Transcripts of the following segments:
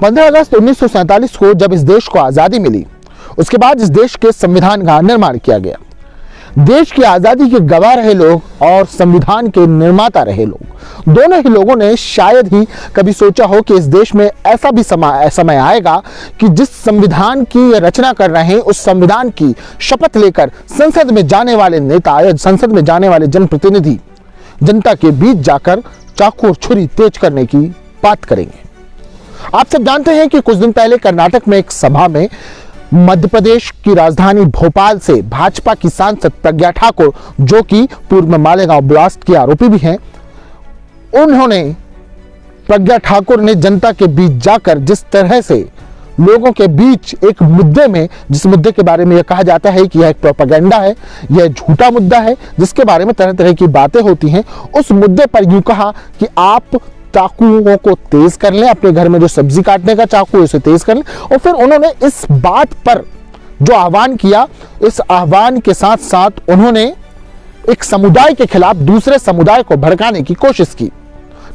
15 अगस्त 1947 को जब इस देश को आज़ादी मिली, उसके बाद इस देश के संविधान का निर्माण किया गया। देश की आज़ादी के गवाह रहे लोग और संविधान के निर्माता रहे लोग, दोनों ही लोगों ने शायद ही कभी सोचा हो कि इस देश में ऐसा भी समय आएगा कि जिस संविधान की रचना कर रहे हैं, उस संविधान की शपथ लेकर संसद में जाने वाले नेता या संसद में जाने वाले जनप्रतिनिधि जनता के बीच जाकर चाकू और छुरी तेज करने की बात करेंगे। आप सब जानते हैं कि कुछ दिन पहले कर्नाटक में एक सभा में मध्य प्रदेश की राजधानी भोपाल से भाजपा की सांसद प्रज्ञा ठाकुर, जो कि पूर्व में मालेगांव ब्लास्ट की आरोपी भी हैं, प्रज्ञा ठाकुर ने जनता के बीच जाकर जिस तरह से लोगों के बीच एक मुद्दे में, जिस मुद्दे के बारे में यह कहा जाता है कि यह एक प्रोपेगेंडा है, यह झूठा मुद्दा है जिसके बारे में तरह तरह की बातें होती हैं, उस मुद्दे पर यूं कहा कि आप चाकुओं को तेज कर लें, अपने घर में जो सब्जी काटने का चाकू है उसे तेज कर लें। और फिर उन्होंने इस बात पर जो आह्वान किया, इस आह्वान के साथ साथ उन्होंने एक समुदाय के खिलाफ दूसरे समुदाय को भड़काने की कोशिश की।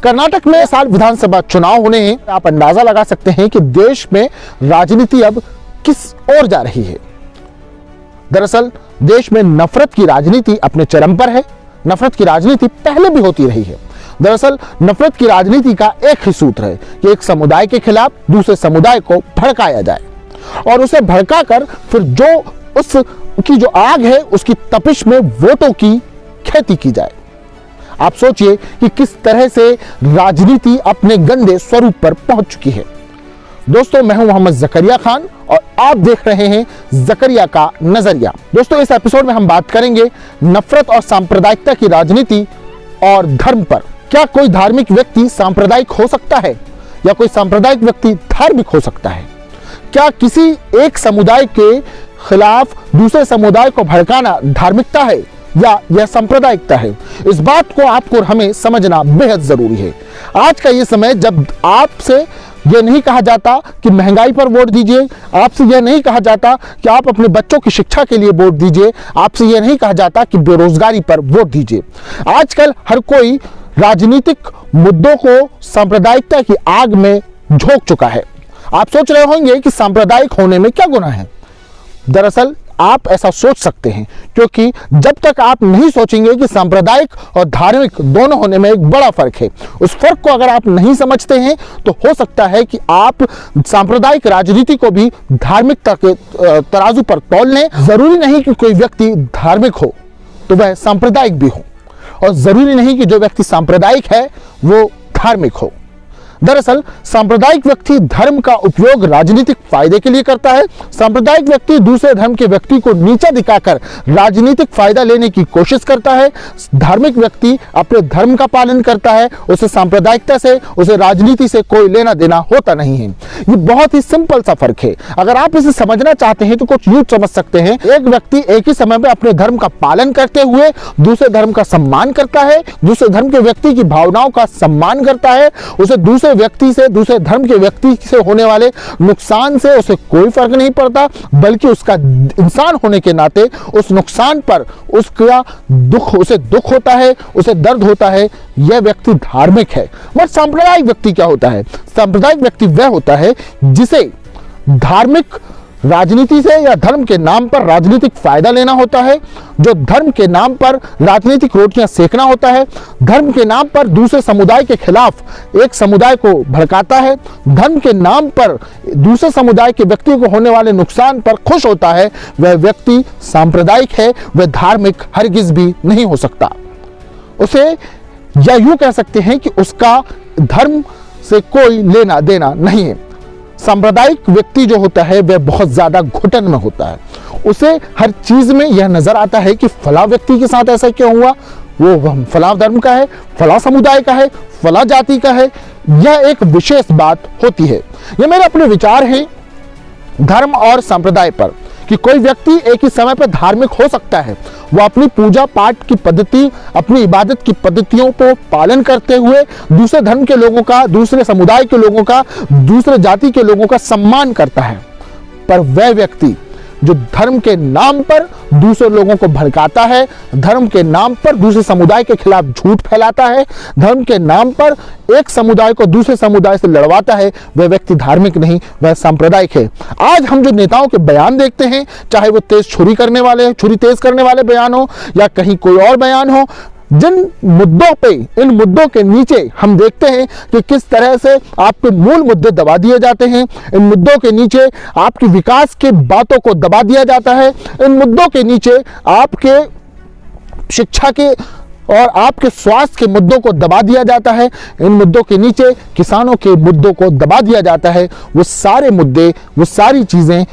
कर्नाटक में इस साल विधानसभा चुनाव होने हैं। आप अंदाजा लगा सकते हैं कि देश में राजनीति अब किस ओर जा रही है। दरअसल देश में नफरत की राजनीति अपने चरम पर है। नफरत की राजनीति पहले भी होती रही है। दरअसल नफरत की राजनीति का एक ही सूत्र है कि एक समुदाय के खिलाफ दूसरे समुदाय को भड़काया जाए और उसे भड़काकर फिर जो उसकी जो आग है उसकी तपिश में वोटों की खेती की जाए। आप सोचिए कि किस तरह से राजनीति अपने गंदे स्वरूप पर पहुंच चुकी है। दोस्तों, मैं हूं मोहम्मद जकरिया खान और आप देख रहे हैं जकरिया का नजरिया। दोस्तों, इस एपिसोड में हम बात करेंगे नफरत और सांप्रदायिकता की राजनीति और धर्म पर। क्या कोई धार्मिक व्यक्ति सांप्रदायिक हो सकता है या कोई सांप्रदायिक व्यक्ति धार्मिक हो सकता है? क्या किसी एक समुदाय के खिलाफ दूसरे समुदाय को भड़काना धार्मिकता है या यह सांप्रदायिकता है? इस बात को आपको और हमें समझना बेहद जरूरी है। आज का यह समय जब आपसे यह नहीं कहा जाता कि महंगाई पर वोट दीजिए, आपसे यह नहीं कहा जाता कि आप अपने बच्चों की शिक्षा के लिए वोट दीजिए, आपसे यह नहीं कहा जाता कि बेरोजगारी पर वोट दीजिए। आजकल हर कोई राजनीतिक मुद्दों को सांप्रदायिकता की आग में झोंक चुका है। आप सोच रहे होंगे कि सांप्रदायिक होने में क्या गुनाह है। दरअसल आप ऐसा सोच सकते हैं क्योंकि जब तक आप नहीं सोचेंगे कि सांप्रदायिक और धार्मिक दोनों होने में एक बड़ा फर्क है, उस फर्क को अगर आप नहीं समझते हैं तो हो सकता है कि आप सांप्रदायिक राजनीति को भी धार्मिकता के तराजू पर तौल लें। जरूरी नहीं कि कोई व्यक्ति धार्मिक हो तो वह सांप्रदायिक भी हो, और जरूरी नहीं कि जो व्यक्ति सांप्रदायिक है वो धार्मिक हो। दरअसल सांप्रदायिक व्यक्ति धर्म का उपयोग राजनीतिक फायदे के लिए करता है। सांप्रदायिक व्यक्ति दूसरे धर्म के व्यक्ति को नीचा दिखाकर राजनीतिक फायदा लेने की कोशिश करता है। धार्मिक व्यक्ति अपने धर्म का पालन करता है, उसे सांप्रदायिकता से, उसे राजनीति से कोई लेना देना होता नहीं है। ये बहुत ही सिंपल सा फर्क है। अगर आप इसे समझना चाहते हैं तो कुछ यूं समझ सकते हैं, एक व्यक्ति एक ही समय में अपने धर्म का पालन करते हुए दूसरे धर्म का सम्मान करता है, दूसरे धर्म के व्यक्ति की भावनाओं का सम्मान करता है, उसे दूसरे व्यक्ति से, दूसरे धर्म के व्यक्ति से होने वाले नुकसान से उसे कोई फर्क नहीं पड़ता, बल्कि उसका इंसान होने के नाते उस नुकसान पर उसका दुख, उसे दुख होता है, उसे दर्द होता है। यह व्यक्ति धार्मिक है। मगर सांप्रदायिक व्यक्ति क्या होता है? सांप्रदायिक व्यक्ति वह होता है जिसे धार्मिक राजनीति से या धर्म के नाम पर राजनीतिक फायदा लेना होता है, जो धर्म के नाम पर राजनीतिक रोटियां सेकना होता है, धर्म के नाम पर दूसरे समुदाय के खिलाफ एक समुदाय को भड़काता है, धर्म के नाम पर दूसरे समुदाय के व्यक्ति को होने वाले नुकसान पर खुश होता है। वह व्यक्ति सांप्रदायिक है, वह धार्मिक हरगिज भी नहीं हो सकता। उसे या यूं कह सकते हैं कि उसका धर्म से कोई लेना देना नहीं है। सांप्रदायिक व्यक्ति जो होता है वह बहुत ज्यादा घुटन में होता है। उसे हर चीज में यह नजर आता है कि फला व्यक्ति के साथ ऐसा क्यों हुआ, वो फला धर्म का है, फला समुदाय का है, फला जाति का है। यह एक विशेष बात होती है। यह मेरे अपने विचार हैं धर्म और संप्रदाय पर कि कोई व्यक्ति एक ही समय पर धार्मिक हो सकता है। वो अपनी पूजा पाठ की पद्धति, अपनी इबादत की पद्धतियों को पालन करते हुए दूसरे धर्म के लोगों का, दूसरे समुदाय के लोगों का, दूसरे जाति के लोगों का सम्मान करता है। पर वह व्यक्ति जो धर्म के नाम पर दूसरे लोगों को भड़काता है, धर्म के नाम पर दूसरे समुदाय के खिलाफ झूठ फैलाता है, धर्म के नाम पर एक समुदाय को दूसरे समुदाय से लड़वाता है, वह व्यक्ति धार्मिक नहीं, वह सांप्रदायिक है। आज हम जो नेताओं के बयान देखते हैं, चाहे वो छुरी तेज करने वाले बयान हो या कहीं कोई और बयान हो, जिन मुद्दों पे, इन मुद्दों के नीचे हम देखते हैं कि किस तरह से आपके मूल मुद्दे दबा दिए जाते हैं। इन मुद्दों के नीचे आपकी विकास के बातों को दबा दिया जाता है। इन मुद्दों के नीचे आपके शिक्षा के और आपके स्वास्थ्य के मुद्दों को दबा दिया जाता है। इन मुद्दों के नीचे किसानों के मुद्दों को दबा दिया जाता है। वो सारे मुद्दे, वो सारी चीजें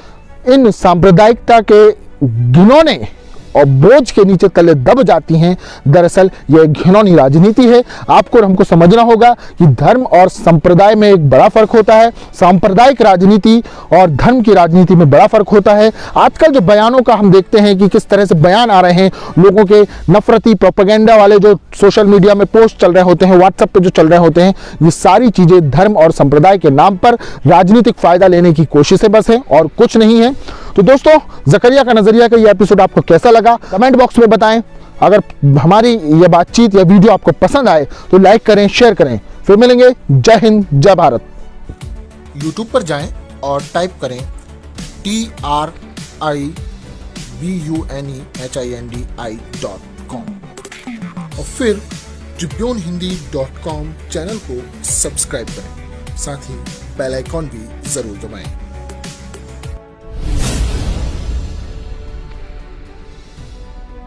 इन सांप्रदायिकता के घिनौने और बोझ के नीचे तले दब जाती हैं। दरअसल यह घिनौनी राजनीति है। आपको और हमको समझना होगा कि धर्म और संप्रदाय में एक बड़ा फर्क होता है। सांप्रदायिक राजनीति और धर्म की राजनीति में बड़ा फर्क होता है। आजकल जो बयानों का हम देखते हैं कि किस तरह से बयान आ रहे हैं, लोगों के नफरती प्रोपेगेंडा वाले जो सोशल मीडिया में पोस्ट चल रहे होते हैं, व्हाट्सएप पे जो चल रहे होते हैं, ये सारी चीजें धर्म और संप्रदाय के नाम पर राजनीतिक फायदा लेने की कोशिशें बस है और कुछ नहीं है। तो दोस्तों, जकरिया का नजरिया का ये एपिसोड आपको कैसा लगा कमेंट बॉक्स में बताएं। अगर हमारी ये बातचीत या वीडियो आपको पसंद आए तो लाइक करें, शेयर करें। फिर मिलेंगे। जय हिंद, जय भारत। YouTube पर जाएं और टाइप करें TRIBUNEHINDI.com और फिर tribunehindi.com चैनल को सब्सक्राइब करें। साथ ही बेल आइकॉन भी जरूर दबाएं।